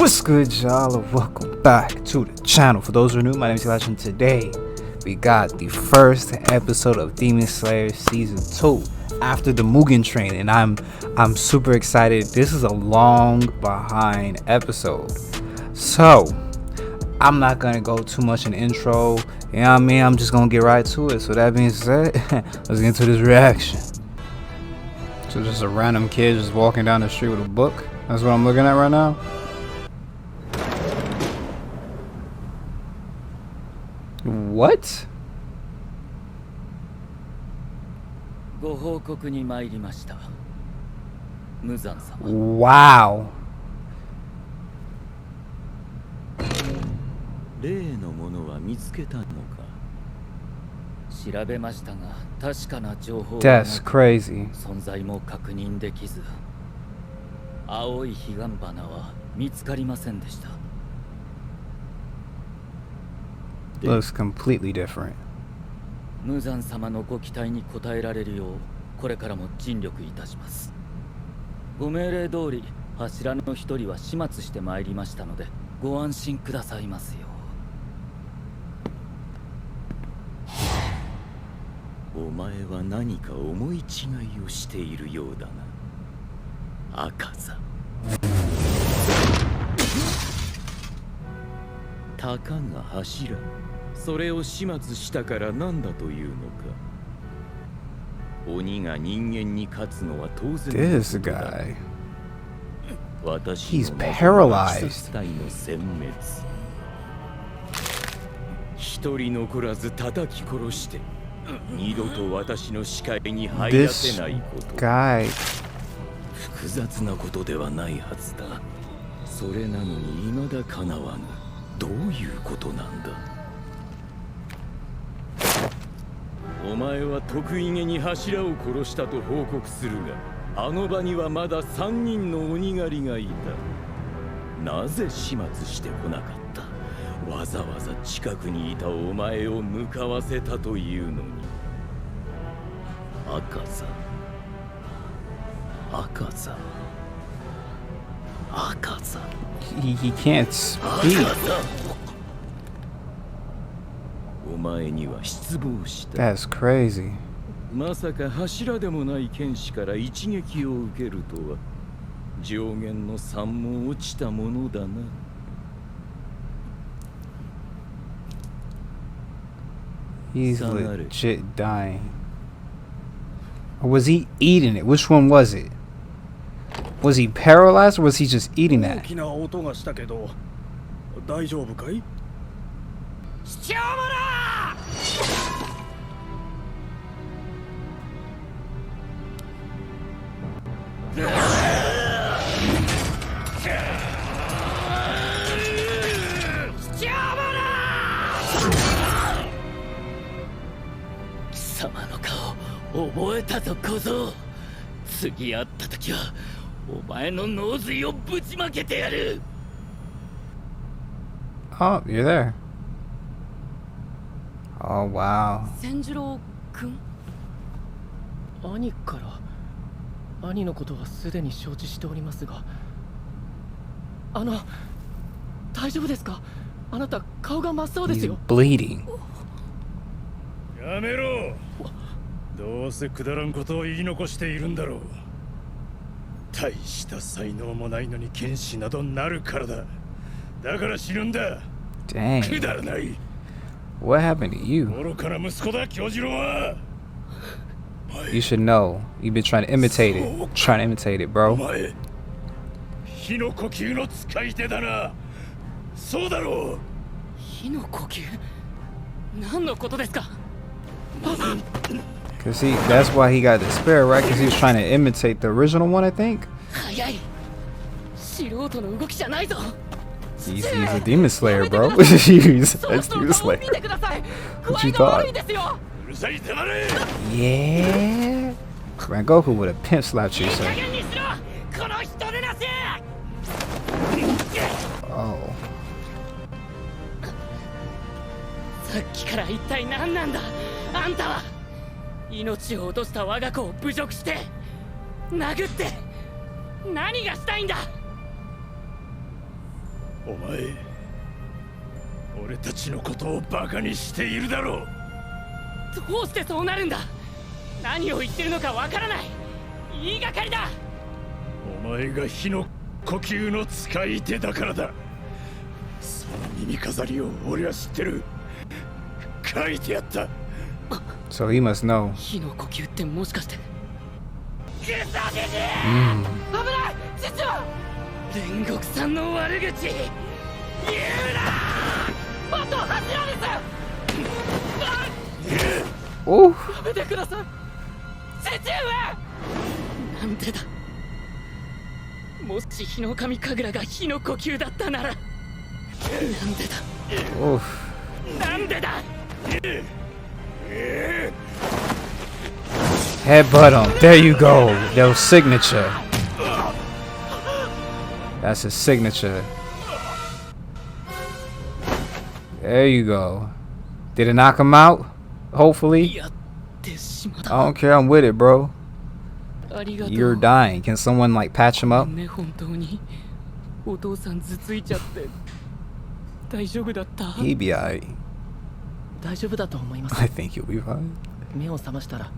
What's good, y'all, and welcome back to the channel. For those who are new, my name is Cuzitselijah, and today we got the first episode of Demon Slayer Season 2 after the Mugen train, and I'm super excited. This is a long behind episode, so I'm not gonna go too much in the intro. You know what I mean? I'm just gonna get right to it. So that being said, let's get into this reaction. So just a random kid just walking down the street with a book. That's what I'm looking at right now. What? Wow. 例のものは見つけたのか。調べましたが、確かな情報は That's crazy. 存在も確認できず、青い彼岸花は見つかりませんでした。Looks completely different. 無惨様のご期待に応えられるよう、これからも尽力いたします。ご命令通り、柱の一人は始末してまいりましたので、ご安心くださいますよ。お前は何か思い違いをしているようだな。赤座。たかが柱。それを始末したから何だというのか。鬼が人間に勝つのは当然。This guy. 私 He's paralyzed. 一人残らず叩き殺して、二度と私の視界に入らせないこと。Guy. 複雑なことではないはずだ。それなのに未だ叶わぬ。どういうことなんだ。お前は得意げに柱を殺したと報告するが、あの場にはまだ3人の鬼狩りがいた。なぜ始末してこなかった。わざわざ近くにいたお前を向かわせたというのに。赤座。赤座。赤座。He can't speak. お前には失望した。That's crazy. まさか柱でもない剣士から一撃を受けるとは、上限の3も落ちたものだな。He's legit dying. Or was he eating it? Which one was it? Was he paralyzed or was he just eating that? 大きな音がしたけど、大丈夫かい？卑怯者！貴様の顔覚えたぞ小僧。次会った時はお前の脳髄をぶちまけてやる。 Oh, you're there. Oh, wow. 千次郎君？兄から兄のことはすでに承知しておりますが、大丈夫ですか？あなた顔が真っ青です He's よ。 bleeding. やめろ。どうせくだらんことを言い残しているんだろう。大した才能もないのに剣士などなるからだ。だから死ぬんだ。く Dang. だらない。 What happened to you? 愚かな息子だ、京次郎は。You should know. You've been trying to imitate it. Trying to imitate it, お bro. 前、火の呼吸の使い手だな。そうだろう。火の呼吸？何のことですか？ Cause that's why he got the spare, right? Cause he was trying to imitate the original one, I think. 早い。素人の動きじゃないぞ。He's a demon slayer, bro. He's that's demon slayer. 見てください。 What you 具合が悪 thought? いですよ。うるさい、黙れ。 Yeah. Man, Goku would have pimp slapped you, いい sir. 加減にしろ。この人でなし。 Oh. さっきから一体何なんだ。あんたは命を落とした我が子を侮辱して殴って何がしたいんだ。お前、俺たちのことをバカにしているだろう。どうしてそうなるんだ。何を言ってるのかわからない。言いがかりだ。お前が火の呼吸の使い手だからだ。その耳飾りを俺は知ってる。書いてやった。 So he must know. 火の呼吸ってもしかして。クソジジイ、危ない実は煉獄さんの悪口言うな。あと柱です。Oh. やめてください父上。なんでだ。もし日の神神楽が火の呼吸だったならなんでだ。 Oof. なんでだ。 Headbutt him. There you go. That was signature. That's his signature. There you go. Did it knock him out? Hopefully. やってしまっ I た。 don't care. I'm with it, bro. ありがとう。 You're dying. Can someone like patch him up? ね、本当にお父さん頭ついちゃって大丈夫だった。 He'd be alright. 大丈夫だと思います。 I think he'll be fine. 目を覚ましたら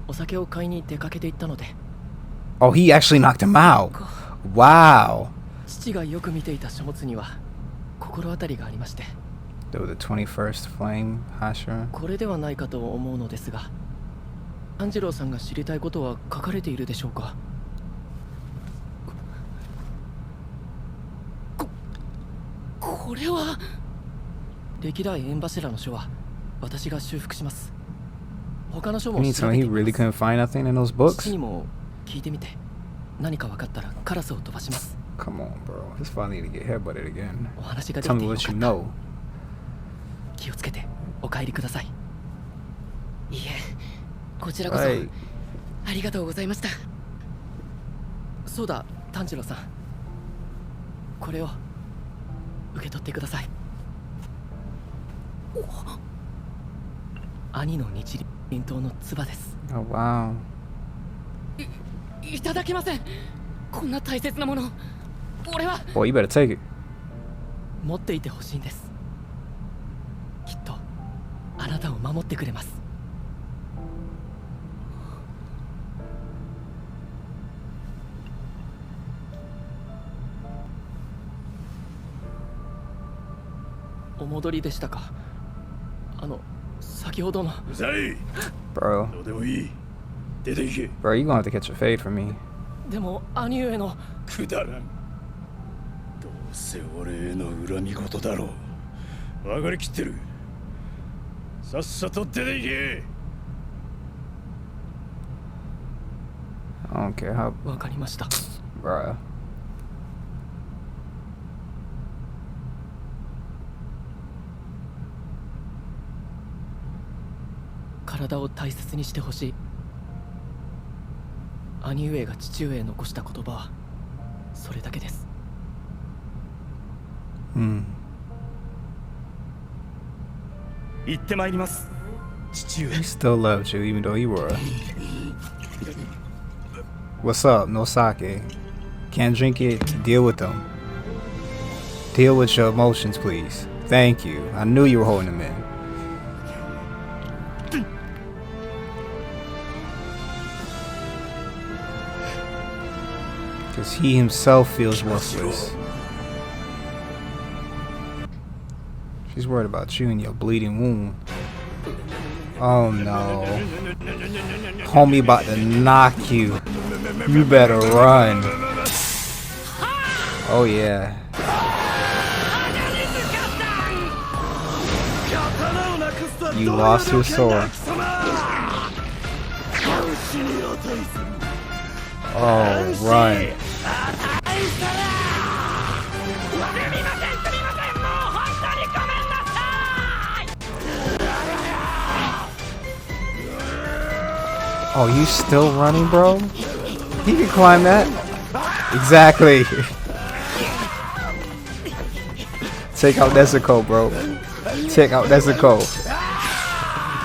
お酒を買いに出かけていったので。 Oh, he actually knocked him out. Wow. 父がよく見ていた書物には心当たりがありまして、 The 21st flame, Hashira. これではないかと思うのですが、炭治郎さんが知りたいことは書かれているでしょうか。これは歴代縁柱の書は私が修復します。他の書 You も mean 調 so べ he てみ really ます。 couldn't find nothing in those 父 books? にも聞いてみて、何か分かったらカラスを飛ばします。 Come on, bro. This father need to get headbutted again. お話がで Tell きて me よ what か you った。 know. 気をつけてお帰りください。いえ、こちらこそ Right. ありがとうございました。そうだ、炭治郎さん、これを受け取ってください。兄の日輪刀の唾です。 Oh, wow. いただけません。こんな大切なもの俺は。 Boy, you better take it. 持っていてほしいんです。きっとあなたを守ってくれます。お戻りでしたか。先ほどの。うざい。 Bro. どうでもいい。出て行け。 Bro, you gonna have to catch a fade from me. でも兄上の。くだらん。どうせ俺への恨み事だろう。分かりきってる。さっさと出て行け。 I don't care how. わかりました。 Bro. 体を大切にしてほしい。兄上が父上へ残した言葉はそれだけです。行ってまいります。父上。 He still loved you even though you were. What's up? No sake. Can't drink it. Deal with them. Deal with your emotions, please. Thank you. I knew you were holding them in. Because he himself feels worthless. She's worried about you and your bleeding wound. Oh no. Homie about to knock you. You better run. Oh yeah. You lost your sword. Oh, run. Oh, you still running, bro? He can climb that. Exactly. Take out Nezuko, bro. Take out Nezuko.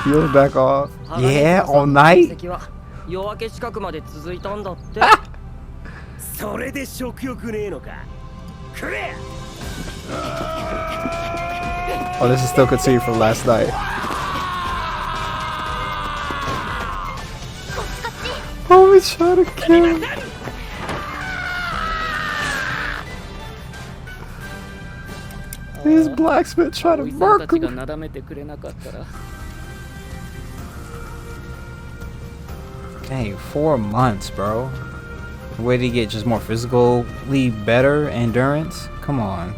Heal back off. Yeah, all night. 夜明け近くまで続いたんだって。それで食欲ねえのか。くれ。Oh, this is still continued from last night. Oh, we trying to kill him. This blacksmith trying to おいさん murk たちが him. なだめてくれなかったら Dang, 4 months, bro. Where did he get just more physically better endurance? Come on.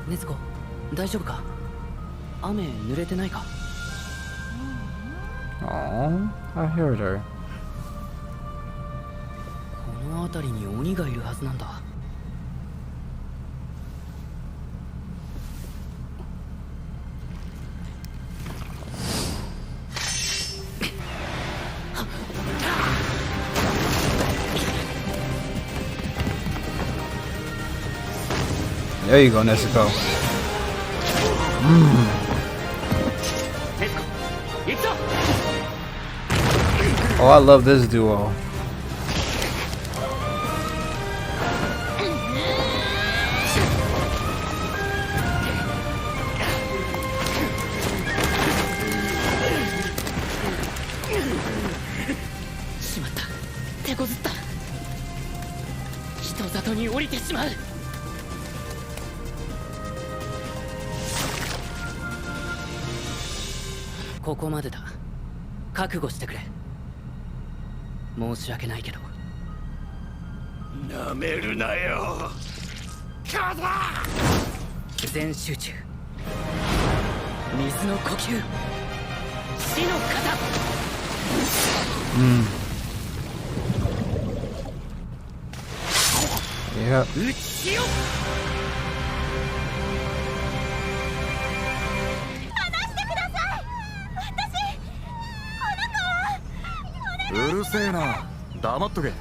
禰豆子大丈夫か？雨濡れてないか？ Oh, I heard her. この辺りに鬼がいるはずなんだ。There you go, Nezuko. 行くぞ Oh, I love this duo. しまった手こずった人里に降りてしまうここまでだ。覚悟してくれ。申し訳ないけど。なめるなよ。全集中。水の呼吸。死の型 Yep. 打ちようるせえな。黙っとけ。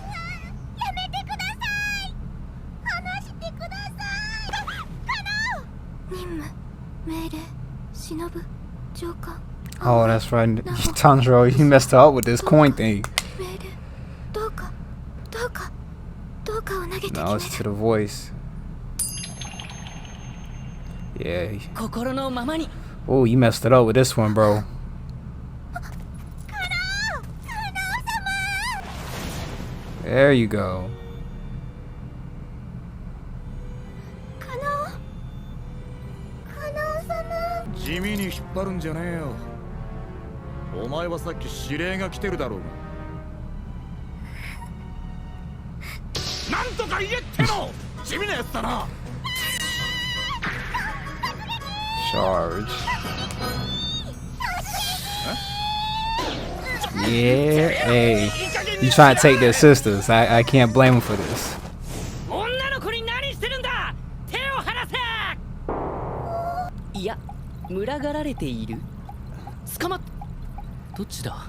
Oh, that's right. Tanjiro, he messed her up with this coin thing. Now it's to the voice. Yeah. 心のままに。 Oh, you messed it up with this one, bro. There you go. 地味に引っ張るんじゃねえよ。お前はさっき指令が来てるだろうが。なんとか言えっての。地味なやつだな。 Charge. Yeah, hey. You trying to take their sisters. I can't blame him for this. 女の子に何してるんだ手を離せいや、群がられている。捕まっ。どっちだ？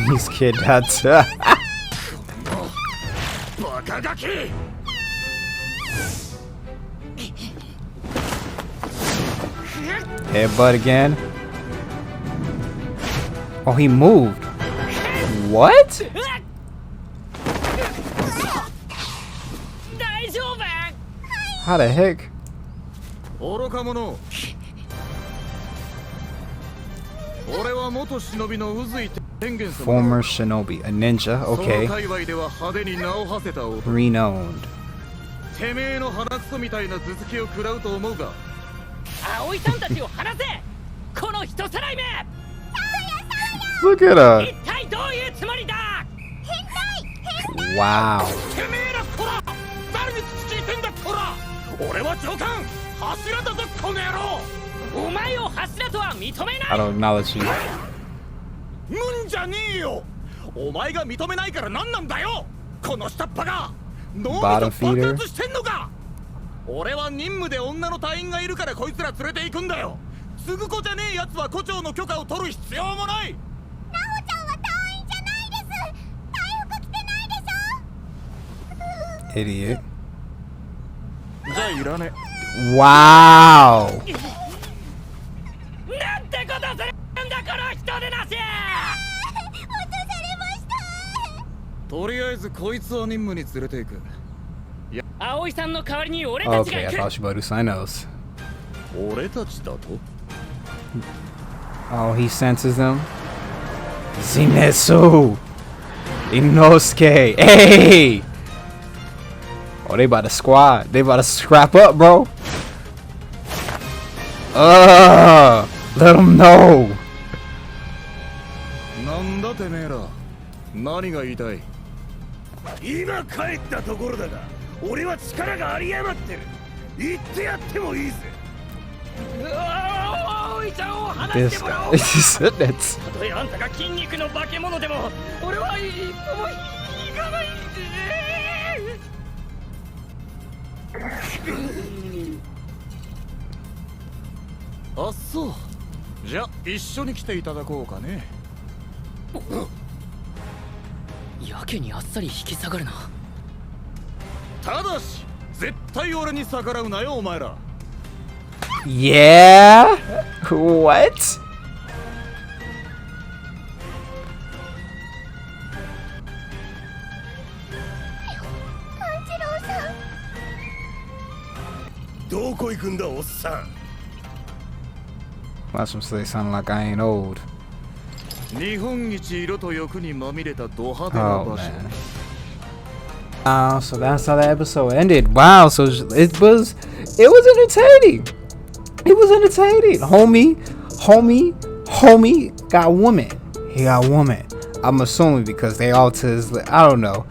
These kidnapped. バカガキ。 Headbutt again. Oh, he moved. What? 大丈夫 How the heck? 愚か者。俺は元忍びの宇髄天元様。 Former shinobi, a ninja. その Okay. 界隈では派手に名を馳せた男。 Renowned. てめえの鼻くそみたいな頭突きを食らうと思うが。葵さんたちを離せこの人さらいめ Look at her. 一体どういうつもりだ Wow. てめえらこら誰に口聞いてんだこら俺は上官柱だぞこの野郎お前を柱とは認め I ない don't acknowledge you. むんじゃねえよお前が認めないから何なんだよこの下っ端が脳みそ Bottom 爆 feeder. 発してんのか俺は任務で女の隊員がいるからこいつら連れて行くんだよ継ぐ子じゃねえやつは胡蝶の許可を取る必要もない Idiot. じゃあいらね Wow. なんてことするんだこの人でなしとりあえずこいつを任務に連れて行く。葵さんの代わりに俺たちが Okay, I 行く thought she about to sign else. 俺たちだと Oh, he senses them. Zenitsu! Inosuke! Hey! Oh, they about to squad. They about to scrap up, bro. Let them know. なんだてめえら。何が言いたい？今帰ったところだが、俺は力が有り余ってる。言ってやってもいいぜ。葵ちゃんを離 This してもらお guy. う。 That's たとえあんたが筋肉の化け物でも俺は一歩も引かないんで。あっそう。じゃあ一緒に来ていただこうかね。やけにあっさり引き下がるな。ただし絶対俺に逆らうなよお前ら。 Yeah? What? Tanjiro-san. どこ行くんだおっさん。 Watch him say something like I ain't old. 日本一色と欲にまみれたド派手な Oh 場所。 man. So that's how the episode ended. Wow, so it was entertaining. It was entertaining. Homie got woman. He got woman. I'm assuming because they all to his, I don't know.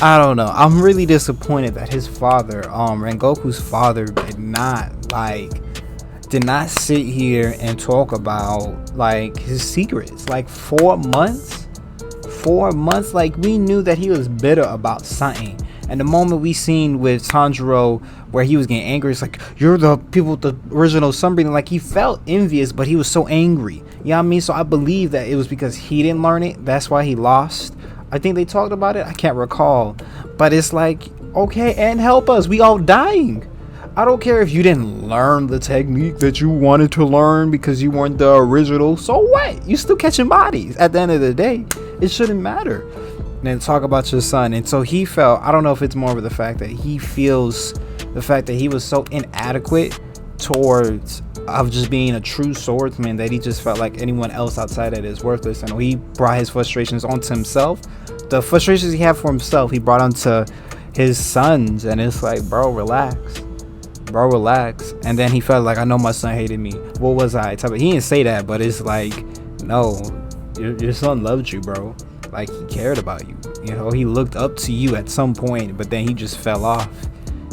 I'm really disappointed that his father, Rengoku's father, did not sit here and talk about like his secrets. Like 4 months, like we knew that he was bitter about something. And the moment we seen with Tanjiro where he was getting angry, it's like, you're the people with the original sunbreathing. Like he felt envious, but he was so angry. You know what I mean? So I believe that it was because he didn't learn it. That's why he lost. I think they talked about it. I can't recall. But it's like, okay, and help us. We all dying. I don't care if you didn't learn the technique that you wanted to learn because you weren't the original. So what? You still catching bodies. At the end of the day, it shouldn't matter. And then talk about your son. And so he felt, I don't know if it's more of the fact that he feels the fact that he was so inadequate towards of just being a true swordsman that he just felt like anyone else outside of it is worthless. And he brought his frustrations onto himself. The frustrations he had for himself, he brought onto his sons. And it's like, bro, relax. And then he felt like, I know my son hated me. What was I? He didn't say that, but it's like, no, your son loved you, bro. Like he cared about you. You know, he looked up to you at some point, but then he just fell off.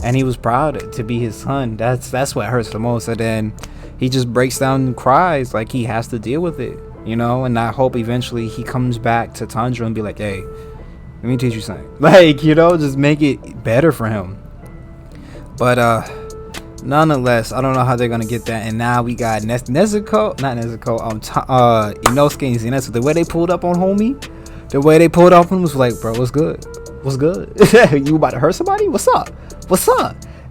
And he was proud to be his son. That's what hurts the most. And then he just breaks down and cries like he has to deal with it, you know. And I hope eventually he comes back to Tanjiro and be like, hey, let me teach you something. Like, you know, just make it better for him. But nonetheless, I don't know how they're gonna get that. And now we got Inosuke and Zenitsu. The way they pulled up on homie, the way they pulled up on him was like, bro, what's good? You about to hurt somebody? What's up?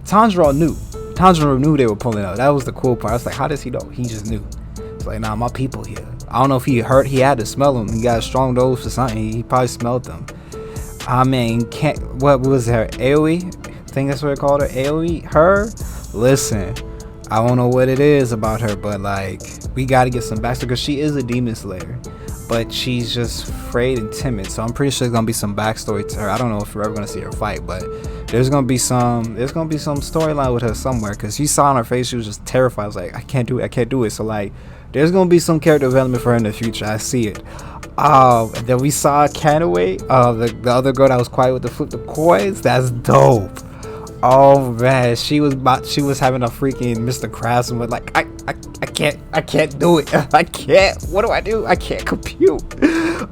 Tanjiro knew they were pulling up. That was the cool part. I was like, how does he know? He just knew. It's like, nah, my people here. I don't know if he had to smell them. He got a strong nose for something. He probably smelled them. I mean, what was her? AoE? I think that's what they called her. AoE? Her? Listen, I don't know what it is about her, but like, we gotta get some backstory because she is a demon slayer. But she's just afraid and timid, so I'm pretty sure there's gonna be some backstory to her. I don't know if we're ever gonna see her fight, but there's gonna be some storyline with her somewhere, because you saw on her face she was just terrified. I was like, I can't do it. So like, there's gonna be some character development for her in the future. I see it. And then we saw Kanaway, the other girl that was quiet with the flip the coins. That's dope. Oh man, she was having a freaking Mr. Craftsman, but like I can't do it. I can't. What do I do? I can't compute.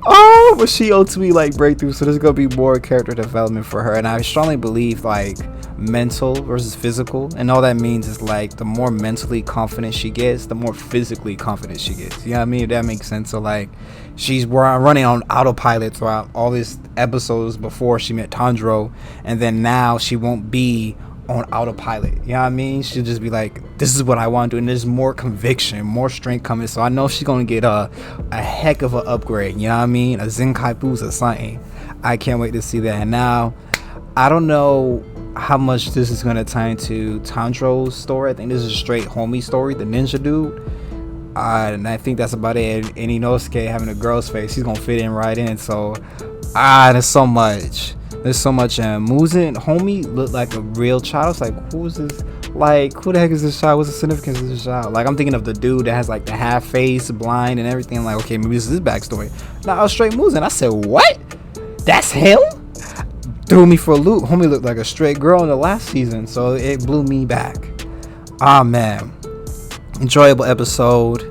Oh, but she ultimately like breakthrough. So there's gonna be more character development for her, and I strongly believe like mental versus physical, and all that means is like the more mentally confident she gets, the more physically confident she gets. You know what I mean? If that makes sense. So like, she's running on autopilot throughout all these episodes before she met Tanjiro, and then now she won't be on autopilot. You know what I mean? She'll just be like, this is what I want to do, and there's more conviction, more strength coming. So I know she's gonna get a heck of an upgrade. You know what I mean? A Zenkai boost or something. I can't wait to see that. And now, I don't know how much this is gonna tie into Tanjiro's story. I think this is a straight homie story, the ninja dude. And I think that's about it. And Inosuke having a girl's face, he's gonna fit in right in. So there's so much. There's so much. Muzan homie looked like a real child. It's like, who is this? Like, who the heck is this child? What's the significance of this child? Like, I'm thinking of the dude that has like the half face, blind, and everything. I'm like, okay, maybe this is his backstory. Now I was straight Muzan. I said, what? That's him? Threw me for a loop. Homie looked like a straight girl in the last season, so it blew me back. Man, enjoyable episode.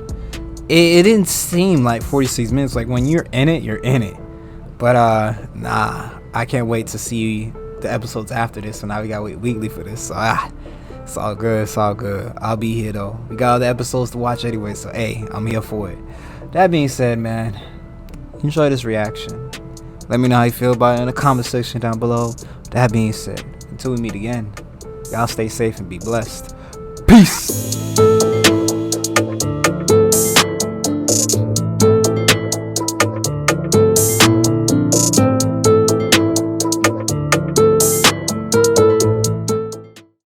It didn't seem like 46 minutes. Like, when you're in it, you're in it. But nah, I can't wait to see the episodes after this. So now we gotta wait weekly for this. So it's all good. It's all good. I'll be here though. We got all the episodes to watch anyway. So hey, I'm here for it. That being said, man, enjoy this reaction. Let me know how you feel about it in the comment section down below. That being said, until we meet again, y'all stay safe and be blessed. Peace.